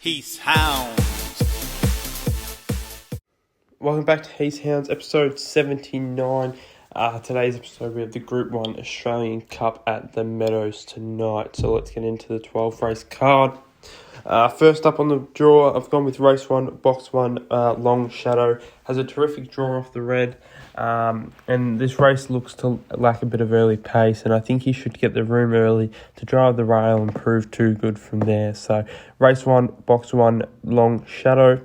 Heaths, Hounds. Welcome back to Heaths, Hounds, episode 79. Today's episode we have the Group 1 Australian Cup at the Meadows tonight. So let's get into the 12 race card. First up on the draw, I've gone with race 1, box 1, Long Shadow. Has a terrific draw off the red. And this race looks to lack a bit of early pace, and I think he should get the room early to drive the rail and prove too good from there. So race 1, box 1, Long Shadow.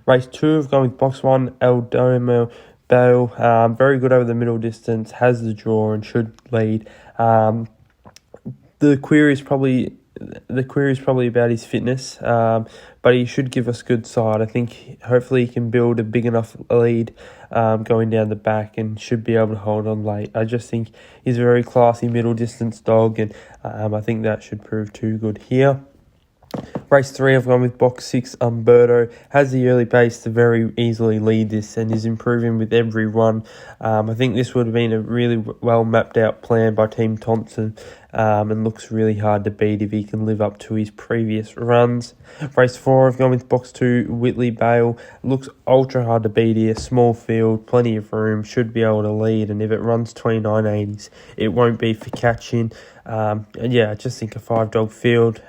Race 2, I've gone with box 1, El Domo Bale. Very good over the middle distance, has the draw and should lead. The query is probably about his fitness, but he should give us good side. I think hopefully he can build a big enough lead going down the back and should be able to hold on late. I just think he's a very classy middle distance dog, and I think that should prove too good here. Race 3, I've gone with box 6, Umberto. Has the early pace to very easily lead this and is improving with every run. I think this would have been a really well mapped out plan by Team Thompson, and looks really hard to beat if he can live up to his previous runs. Race 4, I've gone with box 2, Whitley Bale. Looks ultra hard to beat here. Small field, plenty of room, should be able to lead, and if it runs 29.80s, it won't be for catching. I just think a 5-dog field.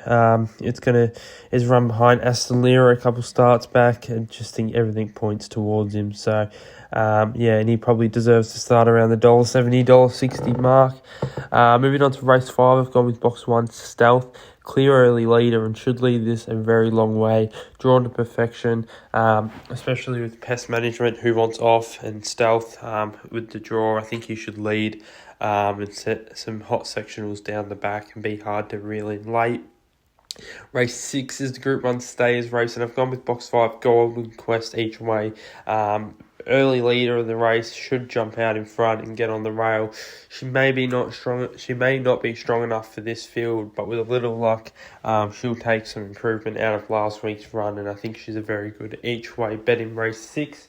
Is run behind Aston Lira a couple starts back, and just think everything points towards him. So, and he probably deserves to start around the $1.70, $1.60 mark. Moving on to race 5, I've gone with box 1, Stealth. Clear early leader and should lead this a very long way. Drawn to perfection, especially with pest management, who wants off, and Stealth with the draw. I think he should lead and set some hot sectionals down the back and be hard to reel in late. Race 6 is the Group 1 Stayers race, and I've gone with box 5, Golden Quest each way. Early leader of the race, should jump out in front and get on the rail. She may not be strong enough for this field, but with a little luck, she'll take some improvement out of last week's run, and I think she's a very good each way bet in race 6.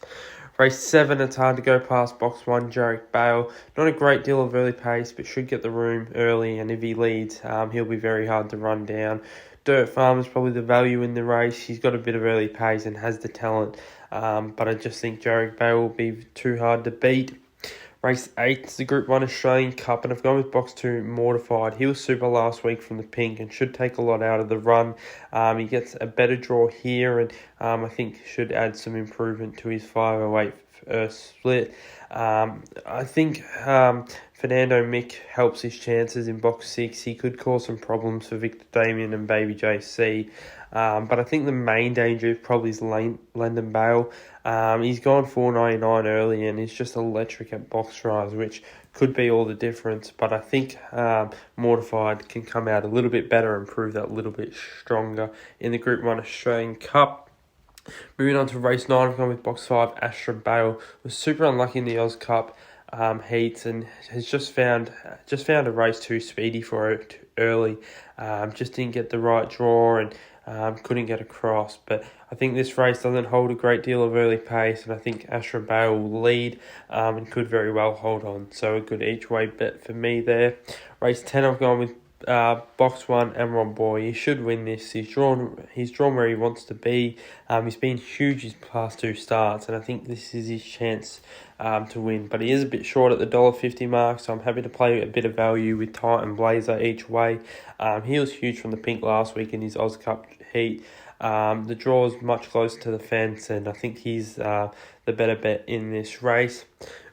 Race 7, it's hard to go past box 1, Jarek Bale. Not a great deal of early pace, but should get the room early, and if he leads, he'll be very hard to run down. Dirt Farm is probably the value in the race. He's got a bit of early pace and has the talent, but I just think Jarek Bale will be too hard to beat. Race 8 is the Group 1 Australian Cup, and I've gone with box 2, Mortified. He was super last week from the pink and should take a lot out of the run. He gets a better draw here, and I think should add some improvement to his 508 split. I think Fernando Mick helps his chances in box 6. He could cause some problems for Victor Damien and Baby JC. But I think the main danger is probably Lyndon Bale. He's gone $4.99 early and he's just electric at box rise, which could be all the difference. But I think Mortified can come out a little bit better and prove that a little bit stronger in the Group 1 Australian Cup. Moving on to race 9, I've gone with box 5, Astra Bale. Was super unlucky in the Oz Cup heats and has just found a race too speedy for it early. Just didn't get the right draw and couldn't get across. But I think this race doesn't hold a great deal of early pace, and I think Astra Bale will lead and could very well hold on. So a good each way bet for me there. Race 10, I've gone with box 1, Amron Boy. He should win this. He's drawn where he wants to be. He's been huge his past 2 starts, and I think this is his chance to win. But he is a bit short at the $1.50 mark, so I'm happy to play a bit of value with Titan Blazer each way. He was huge from the pink last week in his Oz Cup heat. The draw is much closer to the fence, and I think he's the better bet in this race.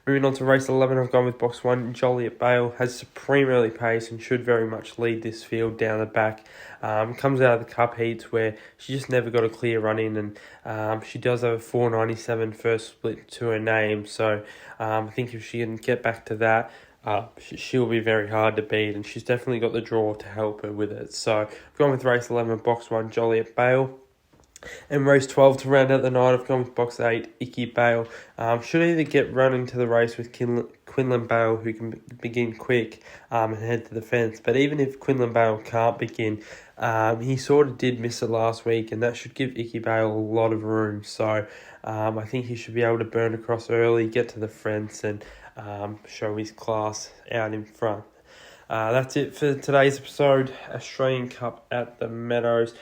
Moving on to race 11, I've gone with box 1, Joliet Bale. Has supreme early pace and should very much lead this field down the back. Comes out of the cup heats where she just never got a clear run in, and she does have a 4.97 first split to her name. So I think if she can get back to that, she'll be very hard to beat, and she's definitely got the draw to help her with it. So I've gone with race 11, box 1, Joliet Bale. And race 12 to round out the night, I've gone with box 8, Icky Bale. Should either get run into the race with Quinlan Bale, who can begin quick and head to the fence. But even if Quinlan Bale can't begin, he sort of did miss it last week, and that should give Icky Bale a lot of room. So I think he should be able to burn across early, get to the fence, and show his class out in front. That's it for today's episode. Australian Cup at the Meadows.